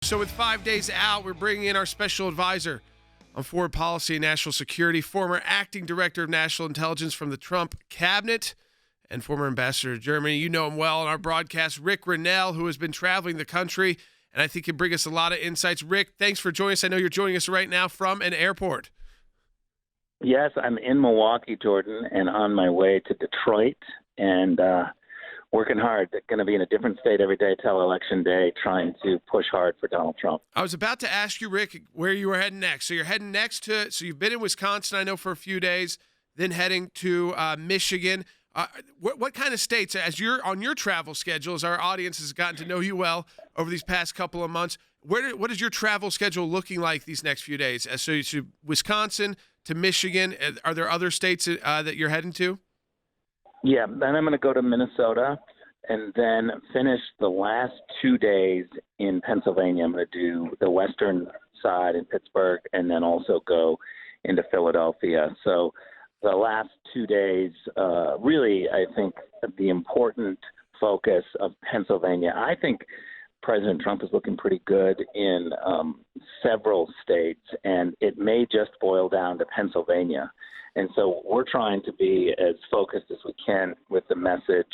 So with 5 days out, we're bringing in our special advisor on foreign policy and national security, former acting director of national intelligence from the Trump cabinet and former ambassador to Germany. You know him well on our broadcast, Ric Grenell, who has been traveling the country, and I think can bring us a lot of insights. Rick, thanks for joining us. I know you're joining us right now from an airport. Yes, I'm in Milwaukee, Jordan, and on my way to Detroit, and working hard. Going to be in a different state every day till Election Day, trying to push hard for Donald Trump. I was about to ask you, Rick, where you were heading next. So you're heading next to, so you've been in Wisconsin, I know, for a few days, then heading to Michigan. What kind of states, as you're on your travel schedule, as our audience has gotten to know you well over these past couple of months, what is your travel schedule looking like these next few days? So you to Wisconsin to Michigan. Are there other states that you're heading to? Yeah, then I'm going to go to Minnesota and then finish the last 2 days in Pennsylvania. I'm going to do the western side in Pittsburgh and then also go into Philadelphia. So the last 2 days, really, I think the important focus of Pennsylvania. I think President Trump is looking pretty good in several states, and it may just boil down to Pennsylvania. And so we're trying to be as focused as we can with the message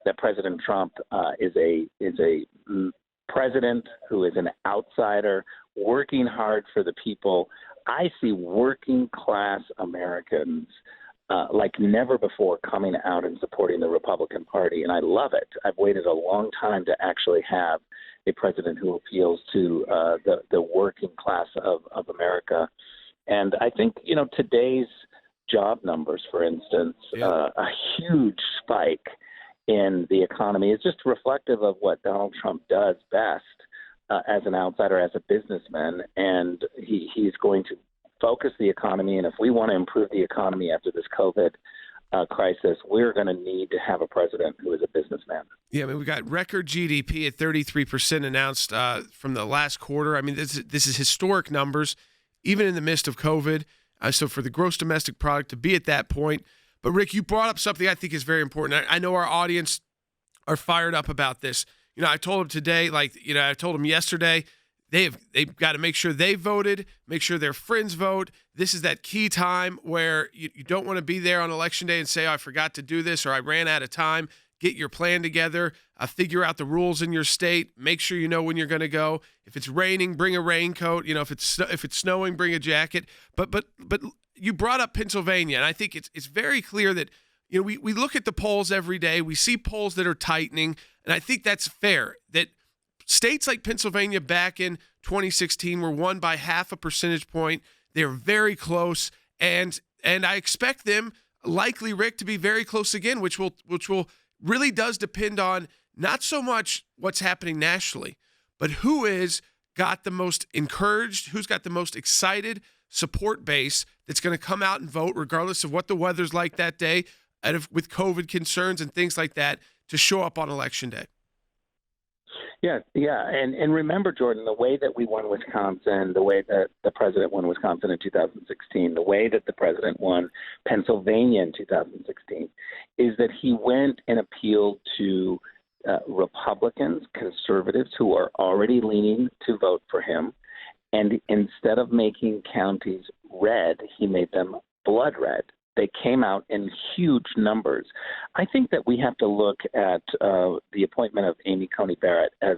that President Trump is a president who is an outsider, working hard for the people. I see working class Americans like never before coming out and supporting the Republican Party, and I love it. I've waited a long time to actually have a president who appeals to the working class of America. And I think, today's job numbers, for instance, a huge spike in the economy is just reflective of what Donald Trump does best as an outsider, as a businessman. And he's going to focus the economy. And if we want to improve the economy after this COVID crisis, we're going to need to have a president who is a businessman. Yeah, I mean, we got record GDP at 33% announced from the last quarter. I mean, this is historic numbers, even in the midst of COVID. So for the gross domestic product to be at that point. But, Rick, you brought up something I think is very important. I know our audience are fired up about this. I told them today, I told them yesterday, they've got to make sure they voted, make sure their friends vote. This is that key time where you don't want to be there on Election Day and say, I forgot to do this or I ran out of time. Get your plan together, figure out the rules in your state, make sure you know when you're going to go. If it's raining, bring a raincoat. If it's snowing, bring a jacket. But you brought up Pennsylvania, and I think it's very clear that we look at the polls every day. We see polls that are tightening, and I think that's fair. That states like Pennsylvania back in 2016 were won by half a percentage point. They're very close, and I expect them, likely, Rick, to be very close again, which will really does depend on not so much what's happening nationally, but who is got the most encouraged, who's got the most excited support base that's going to come out and vote regardless of what the weather's like that day, with COVID concerns and things like that, to show up on Election Day. Yeah. And remember, Jordan, the way that we won Wisconsin, the way that the president won Wisconsin in 2016, the way that the president won Pennsylvania in 2016, is that he went and appealed to Republicans, conservatives who are already leaning to vote for him. And instead of making counties red, he made them blood red. They came out in huge numbers. I think that we have to look at the appointment of Amy Coney Barrett as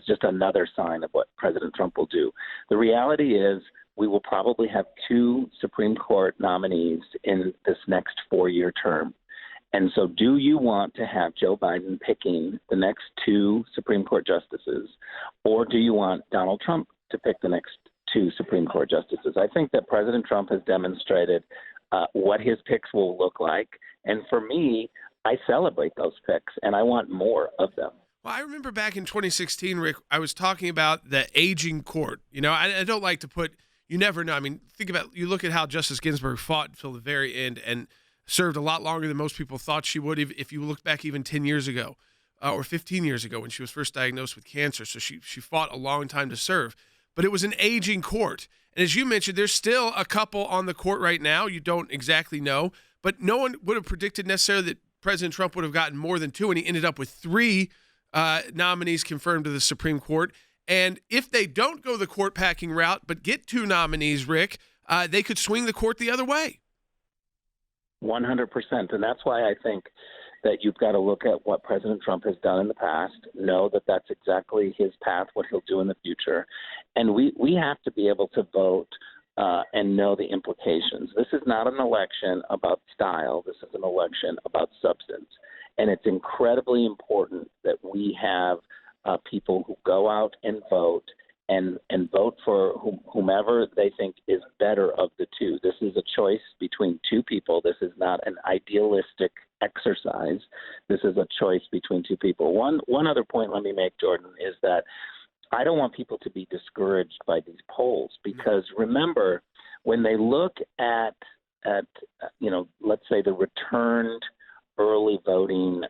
just another sign of what President Trump will do. The reality is we will probably have 2 Supreme Court nominees in this next 4-year term. And so do you want to have Joe Biden picking the next 2 Supreme Court justices, or do you want Donald Trump to pick the next 2 Supreme Court justices? I think that President Trump has demonstrated what his picks will look like. And for me, I celebrate those picks, and I want more of them. Well, I remember back in 2016, Rick, I was talking about the aging court. I don't like to put – you never know. I mean, you look at how Justice Ginsburg fought until the very end and served a lot longer than most people thought she would if you look back even 10 years ago or 15 years ago when she was first diagnosed with cancer. So she fought a long time to serve. But it was an aging court. And as you mentioned, there's still a couple on the court right now. You don't exactly know. But no one would have predicted necessarily that President Trump would have gotten more than 2, and he ended up with 3 nominees confirmed to the Supreme Court. And if they don't go the court packing route but get two nominees, Rick, they could swing the court the other way. 100%. And that's why I think that you've got to look at what President Trump has done in the past, know that that's exactly his path, what he'll do in the future. And we have to be able to vote and know the implications. This is not an election about style. This is an election about substance. And it's incredibly important that we have people who go out and vote and vote for whomever they think is better of the two. This is a choice between two people. This is not an idealistic exercise. This is a choice between two people. One other point let me make, Jordan, is that I don't want people to be discouraged by these polls, because remember, when they look at let's say the returned early voting,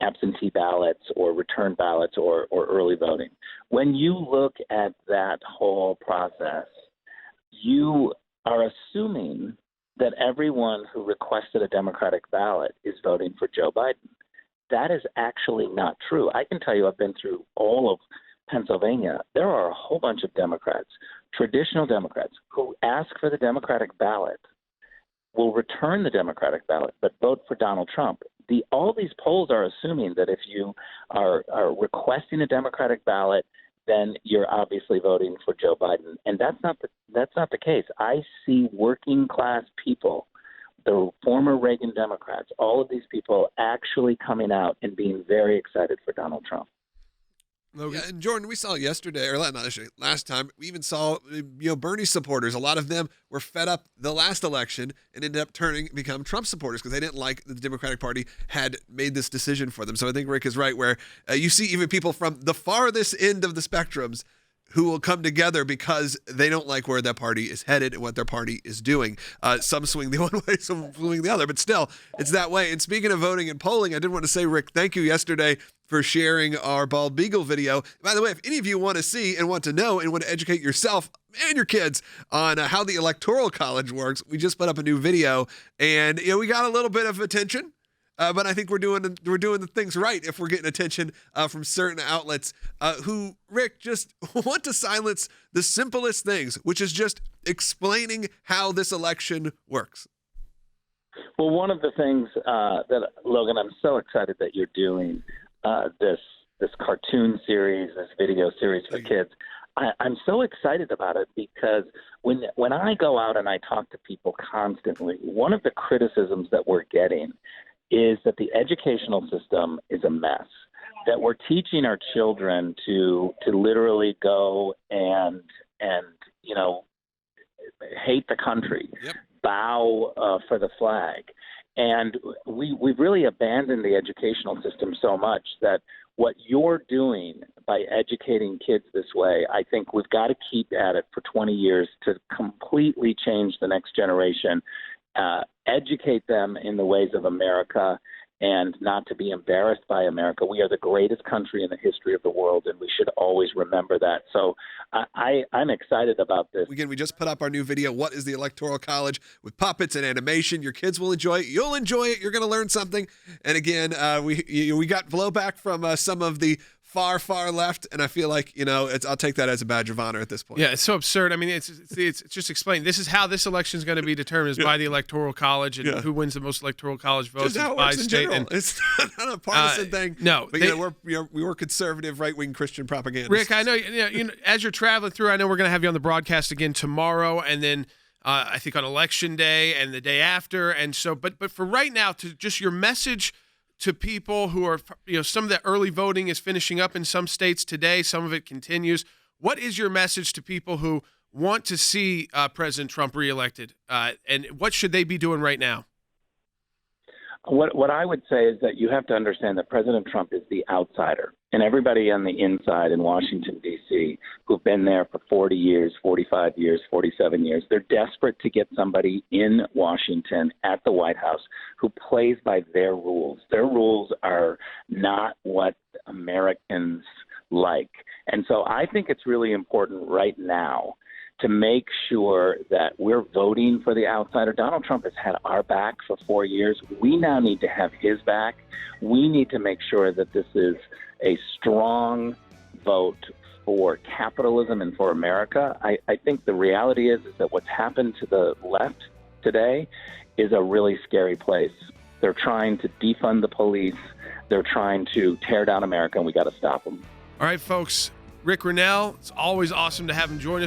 absentee ballots or return ballots or early voting, when you look at that whole process, you are assuming that everyone who requested a Democratic ballot is voting for Joe Biden. That is actually not true. I can tell you, I've been through all of Pennsylvania. There are a whole bunch of Democrats, traditional Democrats, who ask for the Democratic ballot, will return the Democratic ballot, but vote for Donald Trump. All these polls are assuming that if you are requesting a Democratic ballot, then you're obviously voting for Joe Biden, and that's not the case. I see working class people, the former Reagan Democrats, all of these people actually coming out and being very excited for Donald Trump. Yeah, and Jordan, we saw yesterday, or not yesterday, last time, we even saw Bernie supporters. A lot of them were fed up the last election and ended up become Trump supporters because they didn't like the Democratic Party had made this decision for them. So I think Rick is right, where you see even people from the farthest end of the spectrums who will come together because they don't like where their party is headed and what their party is doing. Some swing the one way, some swing the other, but still, it's that way. And speaking of voting and polling, I did want to say, Rick, thank you yesterday for sharing our Bald Beagle video. By the way, if any of you want to see and want to know and want to educate yourself and your kids on how the Electoral College works, we just put up a new video, and we got a little bit of attention. But I think we're doing the things right if we're getting attention from certain outlets who, Rick, just want to silence the simplest things, which is just explaining how this election works. Well, one of the things that, Logan, I'm so excited that you're doing this cartoon series, this video series for kids. I'm so excited about it because when I go out and I talk to people constantly, one of the criticisms that we're getting is that the educational system is a mess, that we're teaching our children to literally go and hate the country, bow for the flag. And we've really abandoned the educational system so much that what you're doing by educating kids this way, I think we've got to keep at it for 20 years to completely change the next generation, educate them in the ways of America, and not to be embarrassed by America. We are the greatest country in the history of the world, and we should always remember that. So I'm excited about this. Again, we just put up our new video, What is the Electoral College, with puppets and animation. Your kids will enjoy it. You'll enjoy it. You're going to learn something. And again, we got blowback from some of the far left, and I feel like I'll take that as a badge of honor at this point. Yeah, it's so absurd. I mean, it's just explained. This is how this election is going to be determined, is by the Electoral College, and who wins the most Electoral College votes just how it by works in state. general. And it's not a partisan thing. No, but we were conservative, right-wing Christian propaganda. Rick, I know as you're traveling through, I know we're going to have you on the broadcast again tomorrow, and then I think on Election Day and the day after, and so. But for right now, to just your message to people who are, some of the early voting is finishing up in some states today. Some of it continues. What is your message to people who want to see President Trump reelected? And what should they be doing right now? What I would say is that you have to understand that President Trump is the outsider, and everybody on the inside in Washington, D.C., who've been there for 40 years, 45 years, 47 years, they're desperate to get somebody in Washington at the White House who plays by their rules. Their rules are not what Americans like. And so I think it's really important right now to make sure that we're voting for the outsider. Donald Trump has had our back for 4 years. We now need to have his back. We need to make sure that this is a strong vote for capitalism and for America. I think the reality is that what's happened to the left today is a really scary place. They're trying to defund the police. They're trying to tear down America, and we got to stop them. All right, folks. Ric Grenell, it's always awesome to have him join us.